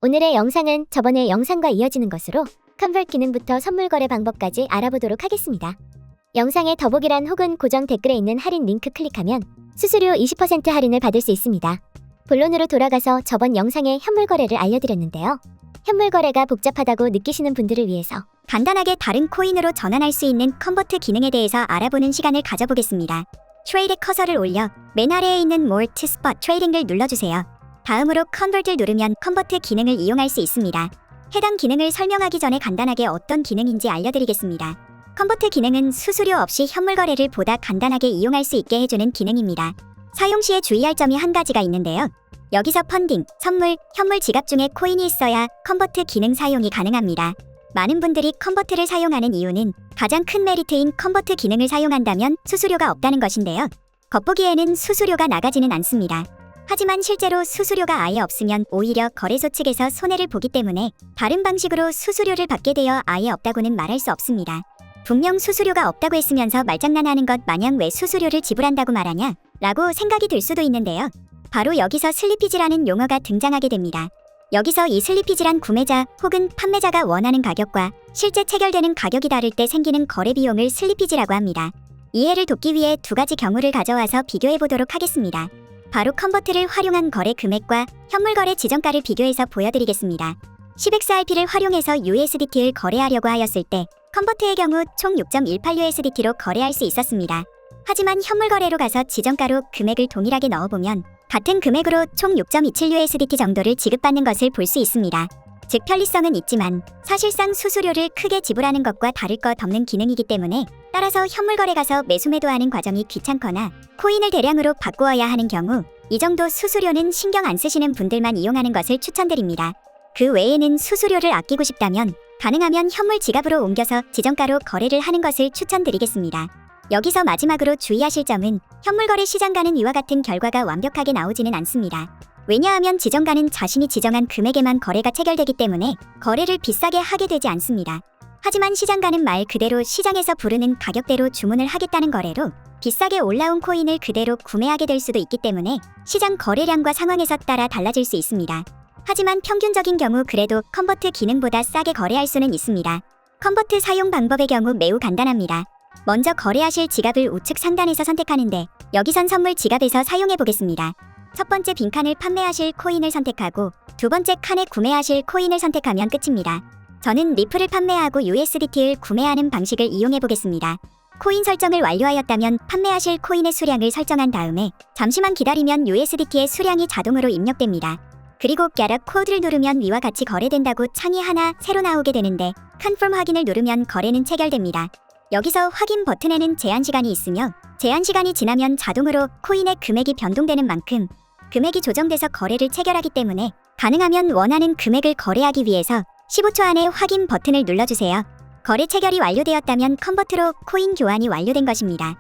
오늘의 영상은 저번의 영상과 이어지는 것으로 컨버트 기능부터 선물 거래 방법까지 알아보도록 하겠습니다. 영상의 더보기란 혹은 고정 댓글에 있는 할인 링크 클릭하면 수수료 20% 할인을 받을 수 있습니다. 본론으로 돌아가서 저번 영상에 현물 거래를 알려드렸는데요. 현물 거래가 복잡하다고 느끼시는 분들을 위해서 간단하게 다른 코인으로 전환할 수 있는 컨버트 기능에 대해서 알아보는 시간을 가져보겠습니다. 트레이드 커서를 올려 맨 아래에 있는 More to Spot Trading을 눌러주세요. 다음으로 컨버트를 누르면 컨버트 기능을 이용할 수 있습니다. 해당 기능을 설명하기 전에 간단하게 어떤 기능인지 알려드리겠습니다. 컨버트 기능은 수수료 없이 현물 거래를 보다 간단하게 이용할 수 있게 해주는 기능입니다. 사용 시에 주의할 점이 한 가지가 있는데요. 여기서 펀딩, 선물, 현물 지갑 중에 코인이 있어야 컨버트 기능 사용이 가능합니다. 많은 분들이 컨버트를 사용하는 이유는 가장 큰 메리트인 컨버트 기능을 사용한다면 수수료가 없다는 것인데요. 겉보기에는 수수료가 나가지는 않습니다. 하지만 실제로 수수료가 아예 없으면 오히려 거래소 측에서 손해를 보기 때문에 다른 방식으로 수수료를 받게 되어 아예 없다고는 말할 수 없습니다. 분명 수수료가 없다고 했으면서 말장난하는 것 마냥 왜 수수료를 지불한다고 말하냐? 라고 생각이 들 수도 있는데요. 바로 여기서 슬리피지라는 용어가 등장하게 됩니다. 여기서 이 슬리피지란 구매자 혹은 판매자가 원하는 가격과 실제 체결되는 가격이 다를 때 생기는 거래 비용을 슬리피지라고 합니다. 이해를 돕기 위해 두 가지 경우를 가져와서 비교해 보도록 하겠습니다. 바로 컨버트를 활용한 거래 금액과 현물 거래 지정가를 비교해서 보여드리겠습니다. 10XRP를 활용해서 USDT를 거래하려고 하였을 때 컨버트의 경우 총 6.18USDT로 거래할 수 있었습니다. 하지만 현물 거래로 가서 지정가로 금액을 동일하게 넣어보면 같은 금액으로 총 6.27USDT 정도를 지급받는 것을 볼 수 있습니다. 즉 편리성은 있지만 사실상 수수료를 크게 지불하는 것과 다를 것 없는 기능이기 때문에 따라서 현물 거래 가서 매수매도하는 과정이 귀찮거나 코인을 대량으로 바꾸어야 하는 경우 이 정도 수수료는 신경 안 쓰시는 분들만 이용하는 것을 추천드립니다. 그 외에는 수수료를 아끼고 싶다면 가능하면 현물 지갑으로 옮겨서 지정가로 거래를 하는 것을 추천드리겠습니다. 여기서 마지막으로 주의하실 점은 현물 거래 시장가는 이와 같은 결과가 완벽하게 나오지는 않습니다. 왜냐하면 지정가는 자신이 지정한 금액에만 거래가 체결되기 때문에 거래를 비싸게 하게 되지 않습니다. 하지만 시장가는 말 그대로 시장에서 부르는 가격대로 주문을 하겠다는 거래로 비싸게 올라온 코인을 그대로 구매하게 될 수도 있기 때문에 시장 거래량과 상황에서 따라 달라질 수 있습니다. 하지만 평균적인 경우 그래도 컨버트 기능보다 싸게 거래할 수는 있습니다. 컨버트 사용 방법의 경우 매우 간단합니다. 먼저 거래하실 지갑을 우측 상단에서 선택하는데 여기선 선물 지갑에서 사용해 보겠습니다. 첫 번째 빈칸을 판매하실 코인을 선택하고 두 번째 칸에 구매하실 코인을 선택하면 끝입니다. 저는 리플을 판매하고 USDT를 구매하는 방식을 이용해 보겠습니다. 코인 설정을 완료하였다면 판매하실 코인의 수량을 설정한 다음에 잠시만 기다리면 USDT의 수량이 자동으로 입력됩니다. 그리고 Get a Code를 누르면 위와 같이 거래된다고 창이 하나 새로 나오게 되는데 Confirm 확인을 누르면 거래는 체결됩니다. 여기서 확인 버튼에는 제한 시간이 있으며 제한 시간이 지나면 자동으로 코인의 금액이 변동되는 만큼 금액이 조정돼서 거래를 체결하기 때문에 가능하면 원하는 금액을 거래하기 위해서 15초 안에 확인 버튼을 눌러주세요. 거래 체결이 완료되었다면 컨버트로 코인 교환이 완료된 것입니다.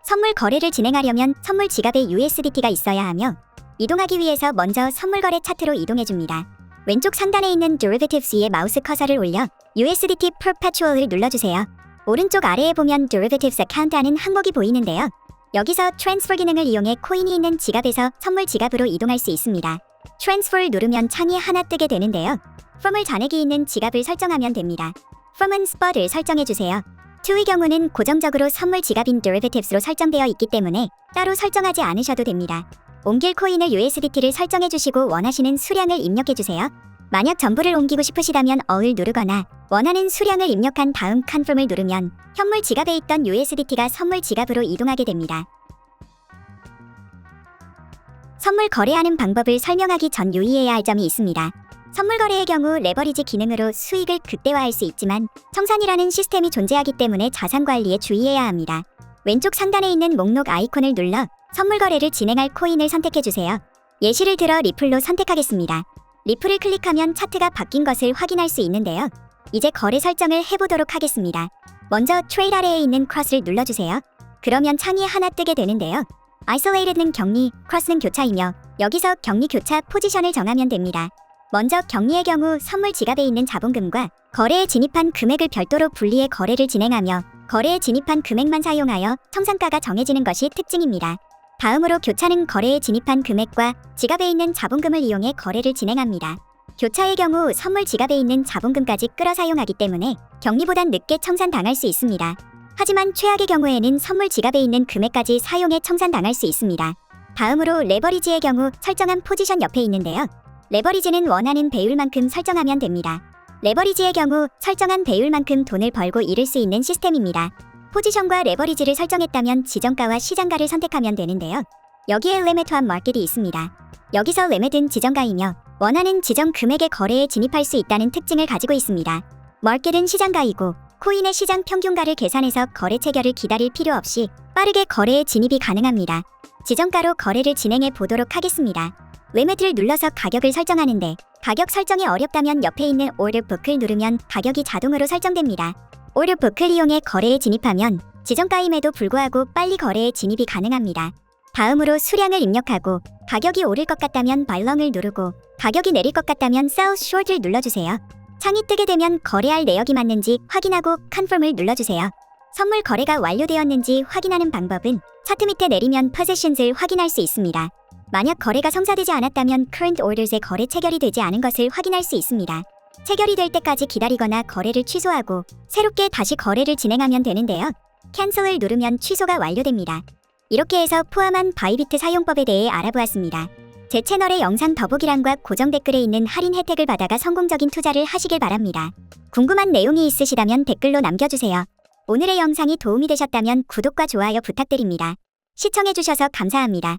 선물 거래를 진행하려면 선물 지갑에 USDT가 있어야 하며 이동하기 위해서 먼저 선물 거래 차트로 이동해줍니다. 왼쪽 상단에 있는 Derivatives 위에 마우스 커서를 올려 USDT Perpetual을 눌러주세요. 오른쪽 아래에 보면 Derivatives Account하는 항목이 보이는데요. 여기서 트랜스퍼 기능을 이용해 코인이 있는 지갑에서 선물 지갑으로 이동할 수 있습니다. 트랜스퍼를 누르면 창이 하나 뜨게 되는데요. From을 잔액이 있는 지갑을 설정하면 됩니다. From은 Spot을 설정해주세요. To의 경우는 고정적으로 선물 지갑인 Derivatives로 설정되어 있기 때문에 따로 설정하지 않으셔도 됩니다. 옮길 코인을 USDT를 설정해주시고 원하시는 수량을 입력해주세요. 만약 전부를 옮기고 싶으시다면 All을 누르거나 원하는 수량을 입력한 다음 Confirm을 누르면 현물 지갑에 있던 USDT가 선물 지갑으로 이동하게 됩니다. 선물 거래하는 방법을 설명하기 전 유의해야 할 점이 있습니다. 선물 거래의 경우 레버리지 기능으로 수익을 극대화할 수 있지만 청산이라는 시스템이 존재하기 때문에 자산 관리에 주의해야 합니다. 왼쪽 상단에 있는 목록 아이콘을 눌러 선물 거래를 진행할 코인을 선택해주세요. 예시를 들어 리플로 선택하겠습니다. 리플을 클릭하면 차트가 바뀐 것을 확인할 수 있는데요. 이제 거래 설정을 해보도록 하겠습니다. 먼저 트레이드 아래에 있는 크로스를 눌러주세요. 그러면 창이 하나 뜨게 되는데요. Isolated는 격리, 크로스는 교차이며 여기서 격리 교차 포지션을 정하면 됩니다. 먼저 격리의 경우 선물 지갑에 있는 자본금과 거래에 진입한 금액을 별도로 분리해 거래를 진행하며 거래에 진입한 금액만 사용하여 청산가가 정해지는 것이 특징입니다. 다음으로 교차는 거래에 진입한 금액과 지갑에 있는 자본금을 이용해 거래를 진행합니다. 교차의 경우 선물 지갑에 있는 자본금까지 끌어 사용하기 때문에 격리보단 늦게 청산당할 수 있습니다. 하지만 최악의 경우에는 선물 지갑에 있는 금액까지 사용해 청산당할 수 있습니다. 다음으로 레버리지의 경우 설정한 포지션 옆에 있는데요. 레버리지는 원하는 배율만큼 설정하면 됩니다. 레버리지의 경우 설정한 배율만큼 돈을 벌고 잃을 수 있는 시스템입니다. 포지션과 레버리지를 설정했다면 지정가와 시장가를 선택하면 되는데요. 여기에 레메트한 마켓이 있습니다. 여기서 레메드는 지정가이며 원하는 지정 금액의 거래에 진입할 수 있다는 특징을 가지고 있습니다. 마켓은 시장가이고 코인의 시장 평균가를 계산해서 거래 체결을 기다릴 필요 없이 빠르게 거래에 진입이 가능합니다. 지정가로 거래를 진행해 보도록 하겠습니다. 레메트를 눌러서 가격을 설정하는데 가격 설정이 어렵다면 옆에 있는 오더북을 누르면 가격이 자동으로 설정됩니다. 오더북을 이용해 거래에 진입하면 지정가임에도 불구하고 빨리 거래에 진입이 가능합니다. 다음으로 수량을 입력하고 가격이 오를 것 같다면 발롱을 누르고 가격이 내릴 것 같다면 sell short를 눌러주세요. 창이 뜨게 되면 거래할 내역이 맞는지 확인하고 confirm을 눌러주세요. 선물 거래가 완료되었는지 확인하는 방법은 차트 밑에 내리면 possessions을 확인할 수 있습니다. 만약 거래가 성사되지 않았다면 current orders의 거래 체결이 되지 않은 것을 확인할 수 있습니다. 체결이 될 때까지 기다리거나 거래를 취소하고 새롭게 다시 거래를 진행하면 되는데요. cancel을 누르면 취소가 완료됩니다. 이렇게 해서 포함한 바이비트 사용법에 대해 알아보았습니다. 제 채널의 영상 더보기란과 고정 댓글에 있는 할인 혜택을 받아가 성공적인 투자를 하시길 바랍니다. 궁금한 내용이 있으시다면 댓글로 남겨주세요. 오늘의 영상이 도움이 되셨다면 구독과 좋아요 부탁드립니다. 시청해주셔서 감사합니다.